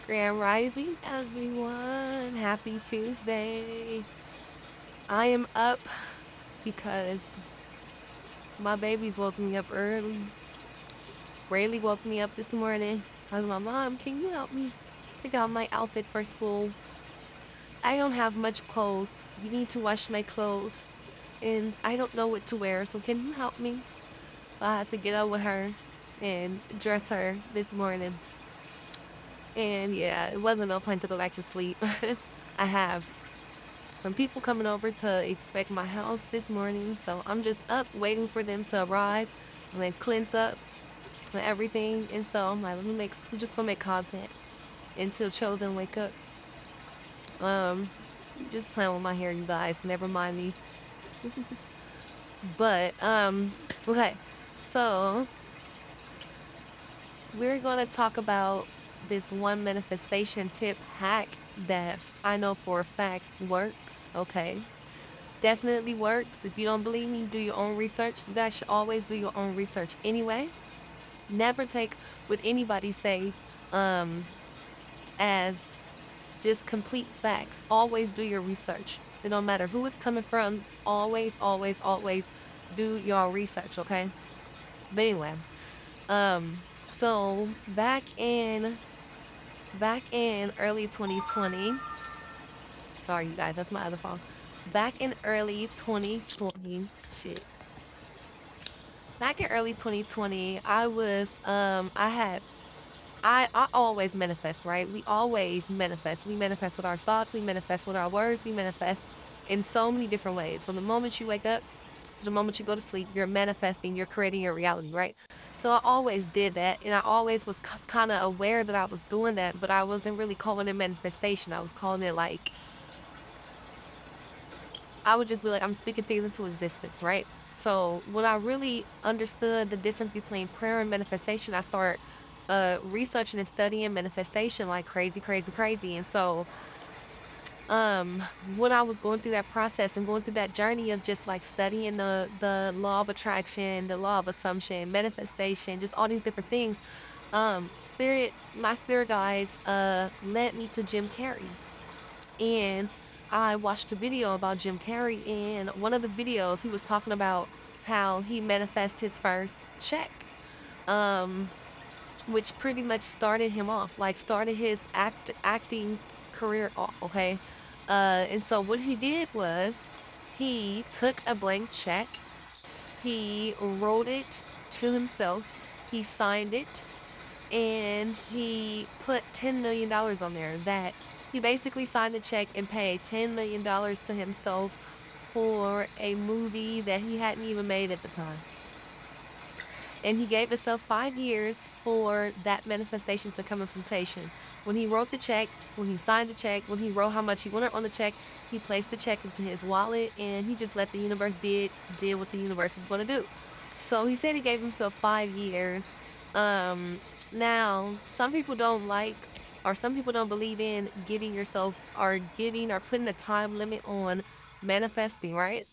Grand Rising, everyone. Happy Tuesday. I am up because my baby's woke me up early. Rayleigh woke me up this morning. Talking about, Mom, can you help me pick out my outfit for school? I don't have much clothes. You need to wash my clothes. And I don't know what to wear, so can you help me? So I had to get up with her and dress her this morning. And yeah, it wasn't no point to go back to sleep. I have some people coming over to expect my house this morning, so I'm just up waiting for them to arrive and then cleanse up and everything. And so I'm like, I'm just gonna make content until children wake up. Um, just playing with my hair, you guys. Never mind me. But okay. So we're gonna talk about this one manifestation tip hack that I know for a fact works. Okay, definitely works. If you don't believe me, do your own research. You guys should always do your own research anyway. Never take what anybody say um, as just complete facts. Always do your research. It don't matter who it's coming from. Always, always, always do your research. Okay. But anyway, so back in early 2020. Sorry, you guys, that's my other phone. Back in early 2020, shit. Back in early 2020, I always manifest, right? We always manifest. We manifest with our thoughts, we manifest with our words, we manifest in so many different ways. From the moment you wake up to the moment you go to sleep, you're manifesting, you're creating your reality, right? So I always did that, and I always was kind of aware that I was doing that, but I wasn't really calling it manifestation. I was calling it like I would just be like, I'm speaking things into existence, right? So when I really understood the difference between prayer and manifestation, I started researching and studying manifestation like crazy, crazy, crazy. And so when I was going through that process and going through that journey of just like studying the law of attraction, the law of assumption, manifestation, just all these different things, my spirit guides led me to Jim Carrey. And I watched a video about Jim Carrey, and one of the videos he was talking about how he manifests his first check, um, which pretty much started him off, like started his acting career off. Okay, and so what he did was he took a blank check, he wrote it to himself, he signed it, and he put $10 million on there. That he basically signed a check and paid $10 million to himself for a movie that he hadn't even made at the time. And he gave himself 5 years for that manifestation to come in fruition. When he wrote the check, when he signed the check, when he wrote how much he wanted on the check, he placed the check into his wallet and he just let the universe did what the universe was going to do. So he said he gave himself 5 years. Um, Now some people don't like, or some people don't believe in giving yourself or giving or putting a time limit on manifesting, right?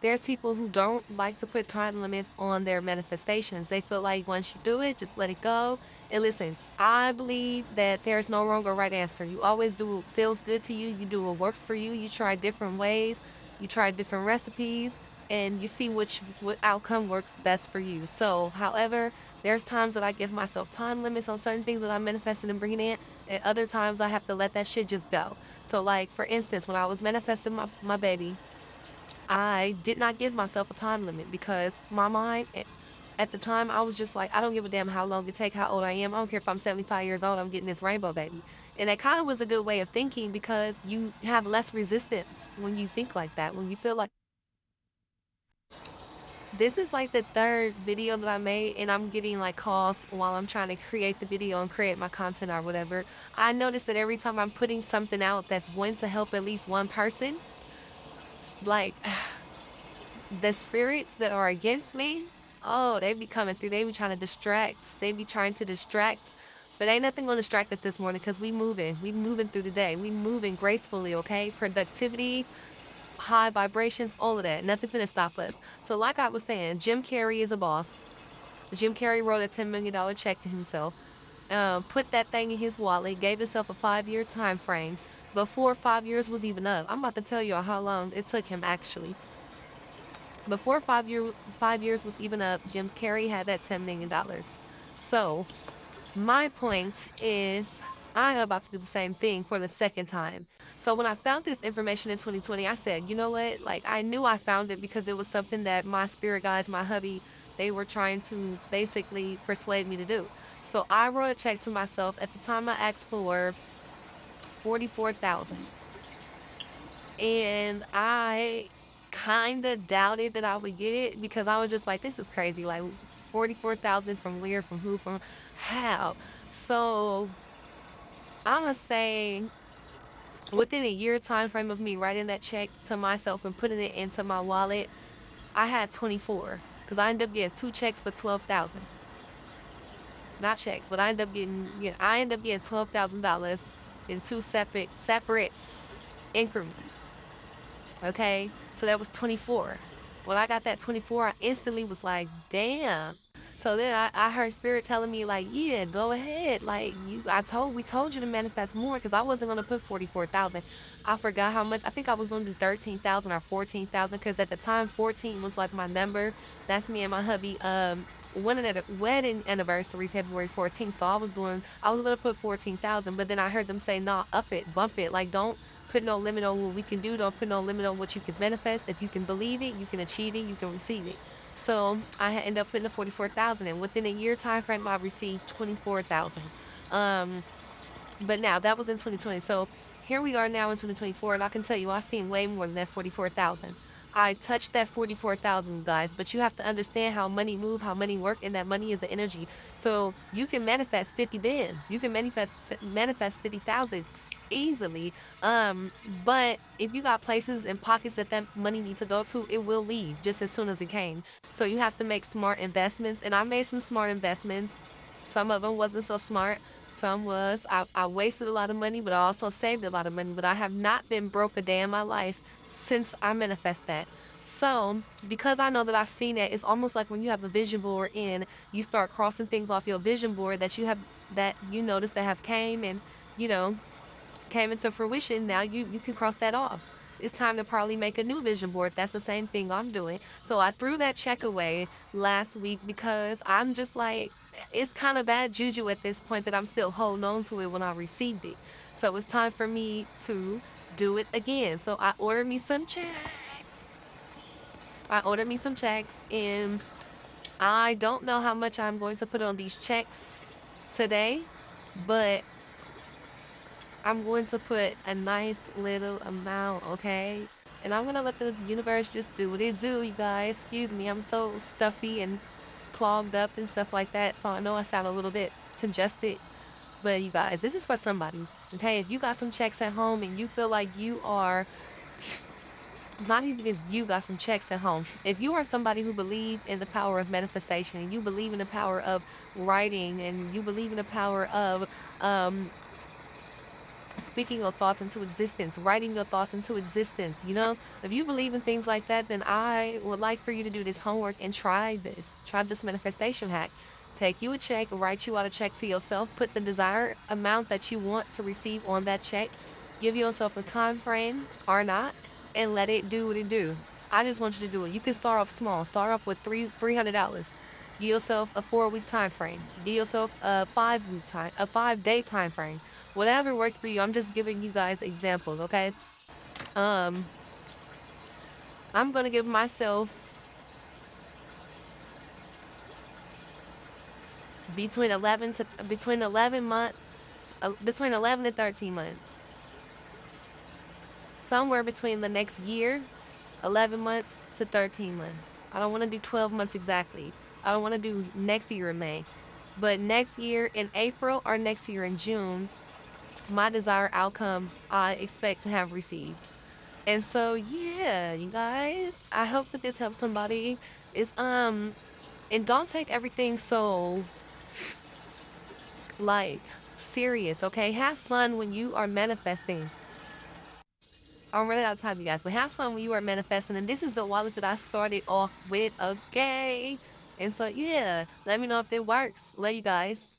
There's people who don't like to put time limits on their manifestations. They feel like once you do it, just let it go. And listen, I believe that there's no wrong or right answer. You always do what feels good to you. You do what works for you. You try different ways. You try different recipes, and you see what outcome works best for you. So, however, there's times that I give myself time limits on certain things that I'm manifesting and bringing in, and other times I have to let that shit just go. So, like for instance, when I was manifesting my baby, I did not give myself a time limit because my mind at the time I was just like, I don't give a damn how long it take, how old I am. I don't care if I'm 75 years old, I'm getting this rainbow baby. And that kind of was a good way of thinking because you have less resistance when you think like that. When you feel like this is like the third video that I made and I'm getting like calls while I'm trying to create the video and create my content or whatever. I noticed that every time I'm putting something out that's going to help at least one person, like the spirits that are against me, oh, they be coming through. They be trying to distract. They be trying to distract. But ain't nothing gonna distract us this morning because we moving. We moving through the day. We moving gracefully, okay? Productivity, high vibrations, all of that. Nothing finna stop us. So like I was saying, Jim Carrey is a boss. Jim Carrey wrote a $10 million check to himself. put that thing in his wallet, gave himself a 5-year time frame before 5 years was even up. I'm about to tell you how long it took him actually. Before 5 years was even up, Jim Carrey had that $10 million. So my point is, I'm about to do the same thing for the second time. So when I found this information in 2020, I said, you know what? Like, I knew I found it because it was something that my spirit guides, my hubby, they were trying to basically persuade me to do. So I wrote a check to myself. At the time, I asked for 44,000, and I kind of doubted that I would get it because I was just like, this is crazy. Like 44,000 from where, from who, from how? So I'm gonna say within a year time frame of me writing that check to myself and putting it into my wallet, I had 24 because I ended up getting two checks for 12,000. Not checks, but I ended up getting $12,000 in two separate increments. Okay, so that was 24. When I got that 24, I instantly was like, damn. So then I heard spirit telling me like, yeah, go ahead. Like we told you to manifest more because I wasn't gonna put 44,000. I forgot how much. I think I was gonna do 13,000 or 14,000 because at the time 14 was like my number. That's me and my hubby. Wedding anniversary February 14th. So I was gonna put 14,000, but then I heard them say, nah, up it, bump it. Like don't put no limit on what we can do. Don't put no limit on what you can manifest. If you can believe it, you can achieve it, you can receive it. So I ended up putting the 44,000 and within a year time frame I received 24,000. Um but now that was in 2020. So here we are now in 2024, and I can tell you I've seen way more than that 44,000. I touched that 44,000, guys, but you have to understand how money move, how money work, and that money is an energy. So you can manifest 50 bands. You can manifest 50,000 easily. Um, but if you got places and pockets that money needs to go to, it will leave just as soon as it came. So you have to make smart investments, and I made some smart investments. Some of them wasn't so smart. Some was. I wasted a lot of money, but I also saved a lot of money. But I have not been broke a day in my life since I manifest that. So, because I know that I've seen it, it's almost like when you have a vision board and you start crossing things off your vision board that you notice that have came and, you know, came into fruition. Now you can cross that off. It's time to probably make a new vision board. That's the same thing I'm doing. So I threw that check away last week because I'm just like, it's kind of bad juju at this point that I'm still holding on to it when I received it. So it's time for me to do it again. So I ordered me some checks. And I don't know how much I'm going to put on these checks today, but I'm going to put a nice little amount, okay? And I'm gonna let the universe just do what it do, you guys. Excuse me, I'm so stuffy and clogged up and stuff like that, so I know I sound a little bit congested. But you guys, this is for somebody, okay? If you got some checks at home and you feel like you are, not even if you got some checks at home, if you are somebody who believes in the power of manifestation and you believe in the power of writing and you believe in the power of um speaking your thoughts into existence, writing your thoughts into existence. If you believe in things like that, then I would like for you to do this homework and try this. Try this manifestation hack. Take you a check, write you out a check to yourself, put the desired amount that you want to receive on that check, give yourself a time frame or not, and let it do what it do. I just want you to do it. You can start off small. Start off with $300. Give yourself a 4 week time frame. Give yourself a 5 day time frame. Whatever works for you. I'm just giving you guys examples, okay? Um, I'm gonna give myself between 11 months, between 11 to 13 months, somewhere between the next year, 11 months to 13 months. I don't want to do 12 months exactly. I don't want to do next year in May, but next year in April or next year in June, my desired outcome I expect to have received. And so yeah, you guys, I hope that this helps somebody. Is and don't take everything so like serious, okay? Have fun when you are manifesting. I'm running out of time, you guys, but have fun when you are manifesting. And this is the wallet that I started off with, okay? And so yeah, let me know if it works. Love you guys.